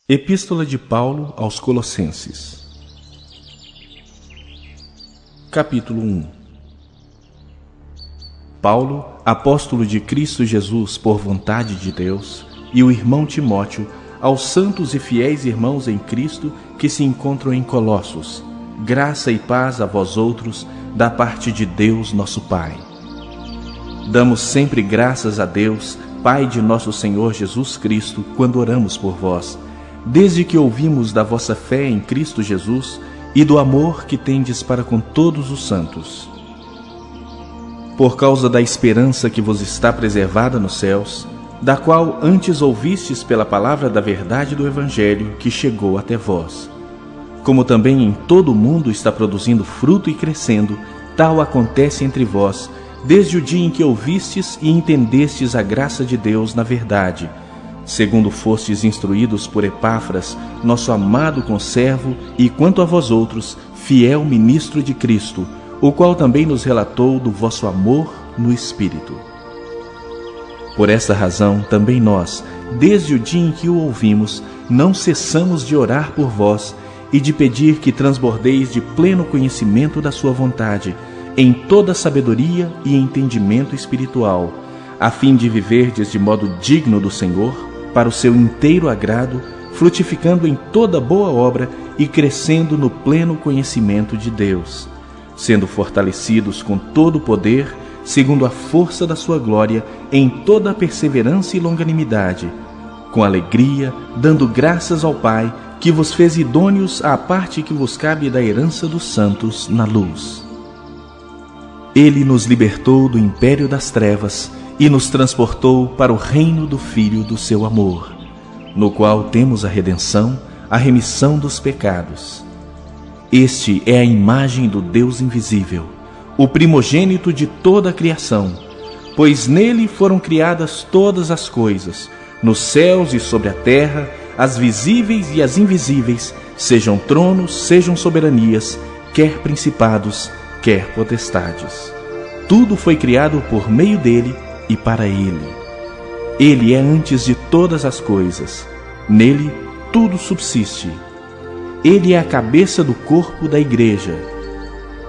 Epístola de Paulo aos Colossenses. Capítulo 1. Paulo, apóstolo de Cristo Jesus por vontade de Deus, e o irmão Timóteo, aos santos e fiéis irmãos em Cristo que se encontram em Colossos, graça e paz a vós outros, da parte de Deus nosso Pai. Damos sempre graças a Deus, Pai de nosso Senhor Jesus Cristo, quando oramos por vós, desde que ouvimos da vossa fé em Cristo Jesus e do amor que tendes para com todos os santos. Por causa da esperança que vos está preservada nos céus, da qual antes ouvistes pela palavra da verdade do Evangelho que chegou até vós. Como também em todo o mundo está produzindo fruto e crescendo, tal acontece entre vós, desde o dia em que ouvistes e entendestes a graça de Deus na verdade, segundo fostes instruídos por Epáfras, nosso amado conservo, e quanto a vós outros, fiel ministro de Cristo, o qual também nos relatou do vosso amor no Espírito. Por esta razão, também nós, desde o dia em que o ouvimos, não cessamos de orar por vós e de pedir que transbordeis de pleno conhecimento da sua vontade, em toda sabedoria e entendimento espiritual, a fim de viverdes de modo digno do Senhor, para o seu inteiro agrado, frutificando em toda boa obra e crescendo no pleno conhecimento de Deus, sendo fortalecidos com todo o poder, segundo a força da sua glória, em toda a perseverança e longanimidade, com alegria, dando graças ao Pai, que vos fez idôneos à parte que vos cabe da herança dos santos na luz. Ele nos libertou do império das trevas e nos transportou para o reino do Filho do seu amor, no qual temos a redenção, a remissão dos pecados. Este é a imagem do Deus invisível, o primogênito de toda a criação, pois nele foram criadas todas as coisas, nos céus e sobre a terra, as visíveis e as invisíveis, sejam tronos, sejam soberanias, quer principados, quer potestades. Tudo foi criado por meio dele e para ele. Ele é antes de todas as coisas. Nele tudo subsiste. Ele é a cabeça do corpo da igreja.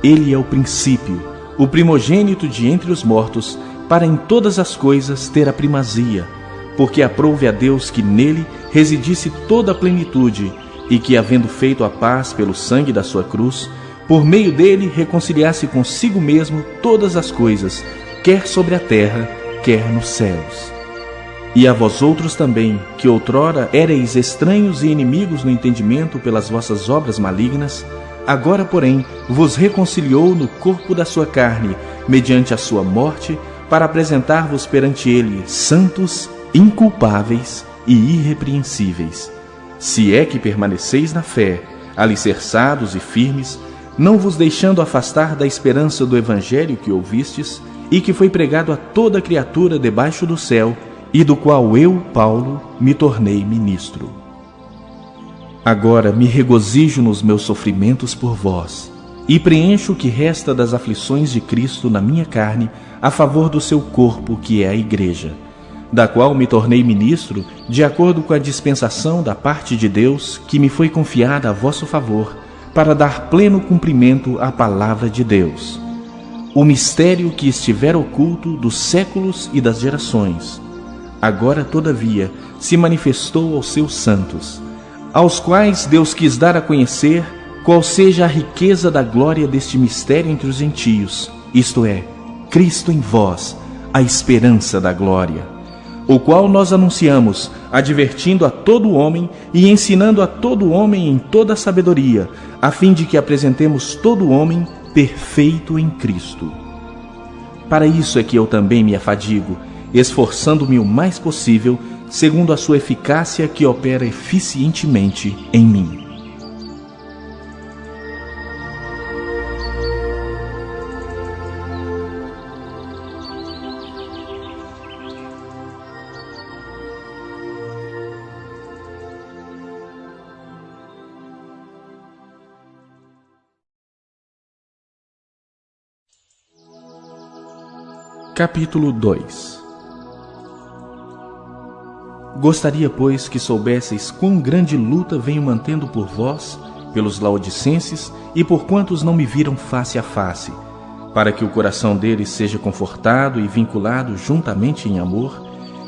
Ele é o princípio, o primogênito de entre os mortos, para em todas as coisas ter a primazia, porque aprouve a Deus que nele residisse toda a plenitude, e que, havendo feito a paz pelo sangue da sua cruz, por meio dele reconciliasse consigo mesmo todas as coisas, quer sobre a terra, quer nos céus. E a vós outros também, que outrora éreis estranhos e inimigos no entendimento pelas vossas obras malignas, agora, porém, vos reconciliou no corpo da sua carne, mediante a sua morte, para apresentar-vos perante ele santos, inculpáveis e irrepreensíveis. Se é que permaneceis na fé, alicerçados e firmes, não vos deixando afastar da esperança do Evangelho que ouvistes, e que foi pregado a toda criatura debaixo do céu, e do qual eu, Paulo, me tornei ministro. Agora me regozijo nos meus sofrimentos por vós, e preencho o que resta das aflições de Cristo na minha carne, a favor do seu corpo, que é a Igreja, da qual me tornei ministro, de acordo com a dispensação da parte de Deus, que me foi confiada a vosso favor, para dar pleno cumprimento à palavra de Deus, o mistério que estiver oculto dos séculos e das gerações. Agora, todavia, se manifestou aos seus santos, aos quais Deus quis dar a conhecer qual seja a riqueza da glória deste mistério entre os gentios, isto é, Cristo em vós, a esperança da glória, o qual nós anunciamos, advertindo a todo homem e ensinando a todo homem em toda a sabedoria, a fim de que apresentemos todo homem perfeito em Cristo. Para isso é que eu também me afadigo, esforçando-me o mais possível, segundo a sua eficácia que opera eficientemente em mim. Capítulo 2. Gostaria, pois, que soubesseis quão grande luta venho mantendo por vós, pelos laodicenses e por quantos não me viram face a face, para que o coração deles seja confortado e vinculado juntamente em amor,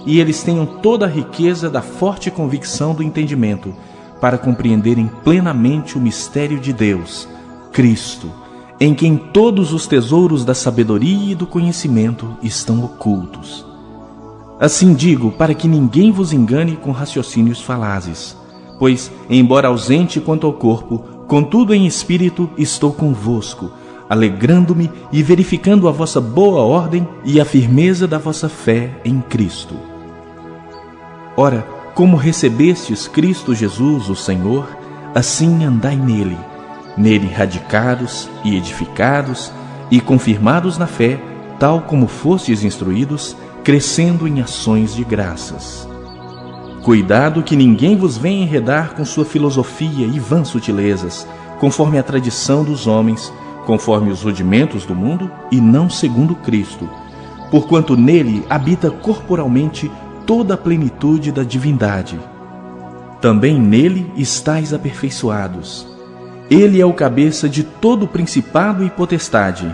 e eles tenham toda a riqueza da forte convicção do entendimento, para compreenderem plenamente o mistério de Deus, Cristo, em quem todos os tesouros da sabedoria e do conhecimento estão ocultos. Assim digo, para que ninguém vos engane com raciocínios falazes, pois, embora ausente quanto ao corpo, contudo em espírito estou convosco, alegrando-me e verificando a vossa boa ordem e a firmeza da vossa fé em Cristo. Ora, como recebestes Cristo Jesus, o Senhor, assim andai nele, radicados e edificados e confirmados na fé, tal como fostes instruídos, crescendo em ações de graças. Cuidado que ninguém vos venha enredar com sua filosofia e vãs sutilezas, conforme a tradição dos homens, conforme os rudimentos do mundo e não segundo Cristo, porquanto nele habita corporalmente toda a plenitude da divindade. Também nele estáis aperfeiçoados. Ele é o cabeça de todo principado e potestade.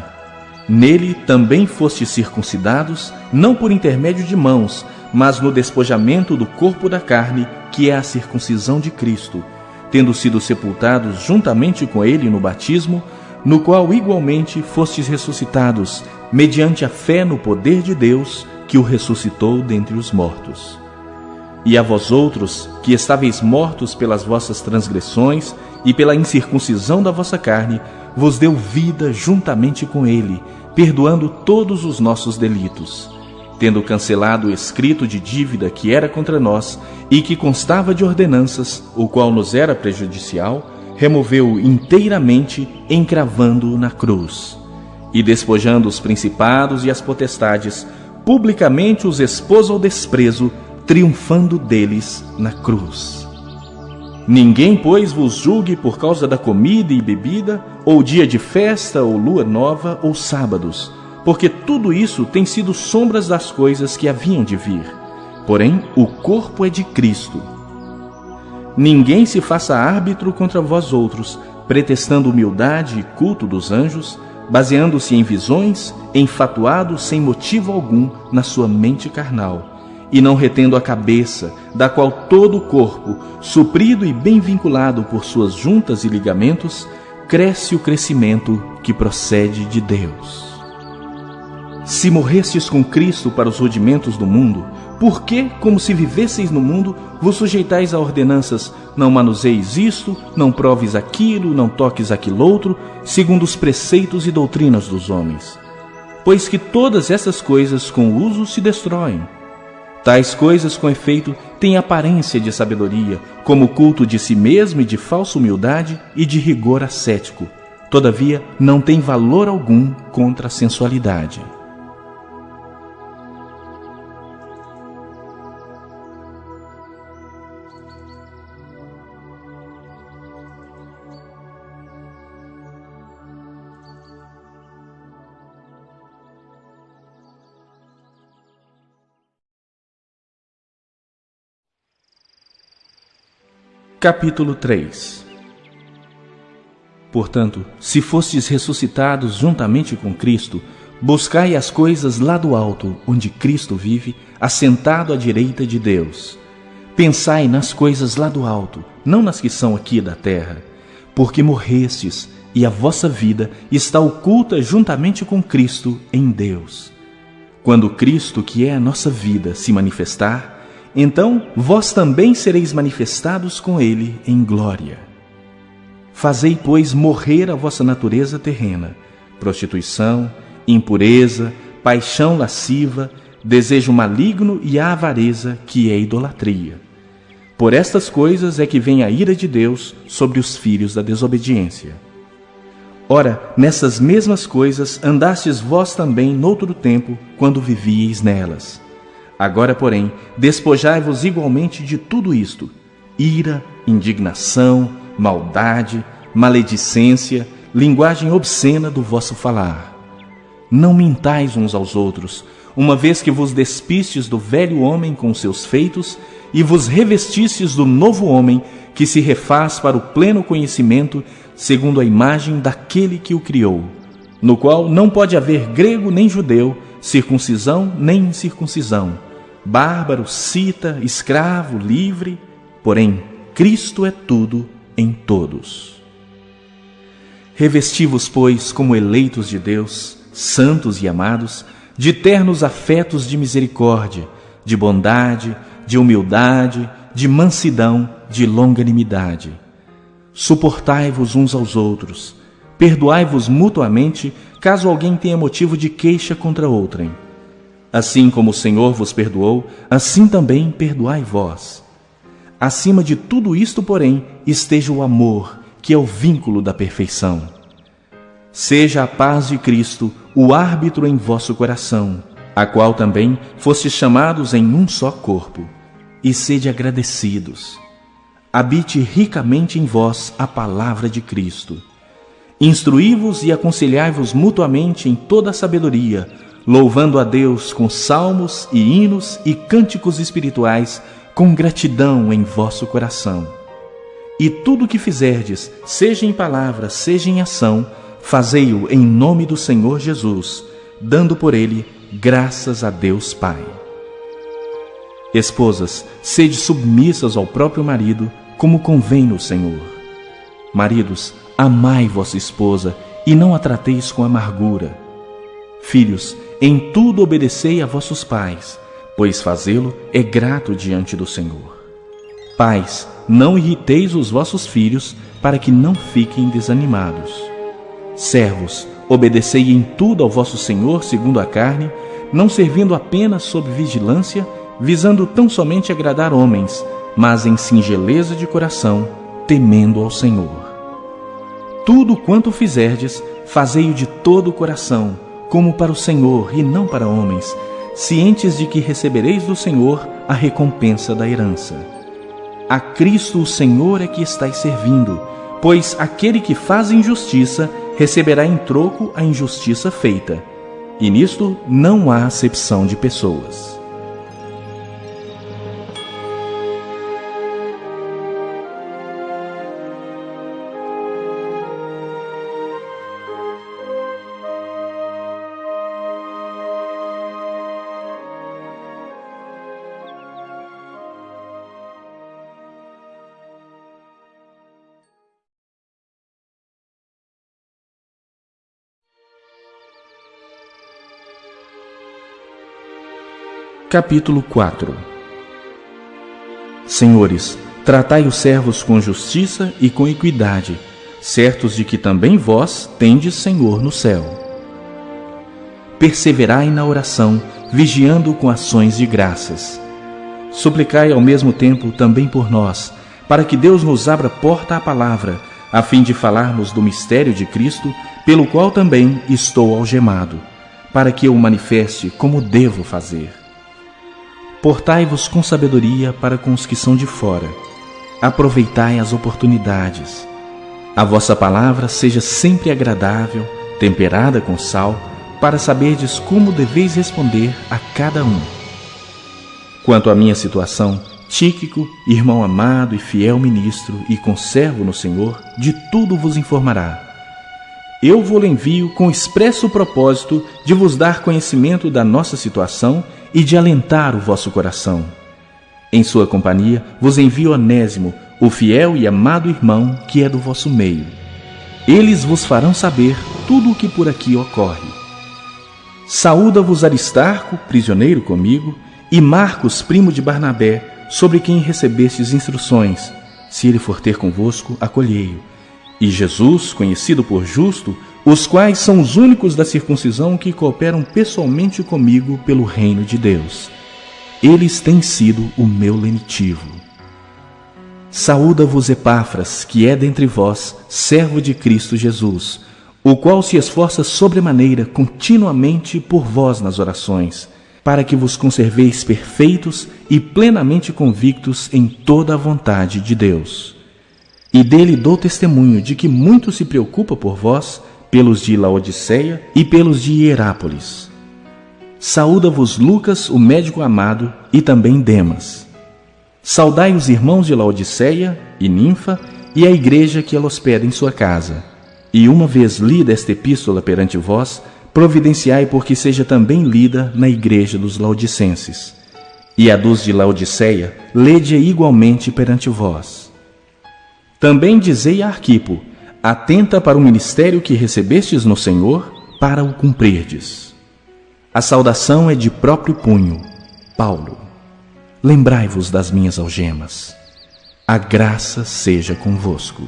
Nele também fostes circuncidados, não por intermédio de mãos, mas no despojamento do corpo da carne, que é a circuncisão de Cristo, tendo sido sepultados juntamente com ele no batismo, no qual igualmente fostes ressuscitados, mediante a fé no poder de Deus, que o ressuscitou dentre os mortos. E a vós outros, que estáveis mortos pelas vossas transgressões e pela incircuncisão da vossa carne, vos deu vida juntamente com ele, perdoando todos os nossos delitos, tendo cancelado o escrito de dívida que era contra nós e que constava de ordenanças, o qual nos era prejudicial, removeu-o inteiramente, encravando-o na cruz. E despojando os principados e as potestades, publicamente os expôs ao desprezo, triunfando deles na cruz. Ninguém, pois, vos julgue por causa da comida e bebida, ou dia de festa, ou lua nova, ou sábados, porque tudo isso tem sido sombras das coisas que haviam de vir. Porém, o corpo é de Cristo. Ninguém se faça árbitro contra vós outros, pretextando humildade e culto dos anjos, baseando-se em visões, enfatuado sem motivo algum na sua mente carnal, e não retendo a cabeça, da qual todo o corpo, suprido e bem vinculado por suas juntas e ligamentos, cresce o crescimento que procede de Deus. Se morrestes com Cristo para os rudimentos do mundo, por que, como se vivesseis no mundo, vos sujeitais a ordenanças: não manuseis isto, não proves aquilo, não toques aquilo outro, segundo os preceitos e doutrinas dos homens? Pois que todas essas coisas com o uso se destroem. Tais coisas, com efeito, têm aparência de sabedoria, como o culto de si mesmo e de falsa humildade e de rigor ascético. Todavia, não tem valor algum contra a sensualidade. Capítulo 3. Portanto, se fostes ressuscitados juntamente com Cristo, buscai as coisas lá do alto, onde Cristo vive, assentado à direita de Deus. Pensai nas coisas lá do alto, não nas que são aqui da terra, porque morrestes, e a vossa vida está oculta juntamente com Cristo em Deus. Quando Cristo, que é a nossa vida, se manifestar, então vós também sereis manifestados com ele em glória. Fazei, pois, morrer a vossa natureza terrena: prostituição, impureza, paixão lasciva, desejo maligno e a avareza, que é idolatria. Por estas coisas é que vem a ira de Deus sobre os filhos da desobediência. Ora, nessas mesmas coisas andastes vós também noutro tempo, quando vivíeis nelas. Agora, porém, despojai-vos igualmente de tudo isto: ira, indignação, maldade, maledicência, linguagem obscena do vosso falar. Não mintais uns aos outros, uma vez que vos despistes do velho homem com seus feitos e vos revestistes do novo homem, que se refaz para o pleno conhecimento, segundo a imagem daquele que o criou, no qual não pode haver grego nem judeu, circuncisão nem incircuncisão, bárbaro, cita, escravo, livre, porém Cristo é tudo em todos. Revesti-vos, pois, como eleitos de Deus, santos e amados, de ternos afetos de misericórdia, de bondade, de humildade, de mansidão, de longanimidade. Suportai-vos uns aos outros, perdoai-vos mutuamente, caso alguém tenha motivo de queixa contra outrem. Assim como o Senhor vos perdoou, assim também perdoai vós. Acima de tudo isto, porém, esteja o amor, que é o vínculo da perfeição. Seja a paz de Cristo o árbitro em vosso coração, a qual também fostes chamados em um só corpo, e sede agradecidos. Habite ricamente em vós a palavra de Cristo. Instruí-vos e aconselhai-vos mutuamente em toda a sabedoria, louvando a Deus com salmos e hinos e cânticos espirituais, com gratidão em vosso coração. E tudo o que fizerdes, seja em palavra, seja em ação, fazei-o em nome do Senhor Jesus, dando por ele graças a Deus Pai. Esposas, sede submissas ao próprio marido, como convém no Senhor. Maridos, amai vossa esposa e não a trateis com amargura. Filhos, em tudo obedecei a vossos pais, pois fazê-lo é grato diante do Senhor. Pais, não irriteis os vossos filhos, para que não fiquem desanimados. Servos, obedecei em tudo ao vosso Senhor segundo a carne, não servindo apenas sob vigilância, visando tão somente agradar homens, mas em singeleza de coração, temendo ao Senhor. Tudo quanto fizerdes, fazei-o de todo o coração, como para o Senhor e não para homens, cientes de que recebereis do Senhor a recompensa da herança. A Cristo o Senhor é que estáis servindo, pois aquele que faz injustiça receberá em troco a injustiça feita, e nisto não há acepção de pessoas. Capítulo 4. Senhores, tratai os servos com justiça e com equidade, certos de que também vós tendes Senhor no céu. Perseverai na oração, vigiando com ações de graças. Suplicai ao mesmo tempo também por nós, para que Deus nos abra porta à palavra, a fim de falarmos do mistério de Cristo, pelo qual também estou algemado, para que eu o manifeste como devo fazer. Portai-vos com sabedoria para com os que são de fora. Aproveitai as oportunidades. A vossa palavra seja sempre agradável, temperada com sal, para saberdes como deveis responder a cada um. Quanto à minha situação, Tíquico, irmão amado e fiel ministro e conservo no Senhor, de tudo vos informará. Eu vou-lhe envio com expresso propósito de vos dar conhecimento da nossa situação e de alentar o vosso coração. Em sua companhia vos envio Onésimo, o fiel e amado irmão que é do vosso meio. Eles vos farão saber tudo o que por aqui ocorre. Saúda-vos Aristarco, prisioneiro comigo, e Marcos, primo de Barnabé, sobre quem recebestes instruções. Se ele for ter convosco, acolhei-o. E Jesus, conhecido por justo, os quais são os únicos da circuncisão que cooperam pessoalmente comigo pelo reino de Deus. Eles têm sido o meu lenitivo. Saúda-vos Epáfras, que é dentre vós, servo de Cristo Jesus, o qual se esforça sobremaneira continuamente por vós nas orações, para que vos conserveis perfeitos e plenamente convictos em toda a vontade de Deus. E dele dou testemunho de que muito se preocupa por vós, pelos de Laodiceia e pelos de Hierápolis. Saúda-vos Lucas, o médico amado, e também Demas. Saudai os irmãos de Laodiceia e Ninfa e a igreja que ela hospeda em sua casa. E uma vez lida esta epístola perante vós, providenciai porque seja também lida na igreja dos laodicenses. E a dos de Laodiceia, lede-a igualmente perante vós. Também dizei a Arquipo: atenta para o ministério que recebestes no Senhor, para o cumprirdes. A saudação é de próprio punho. Paulo. Lembrai-vos das minhas algemas. A graça seja convosco.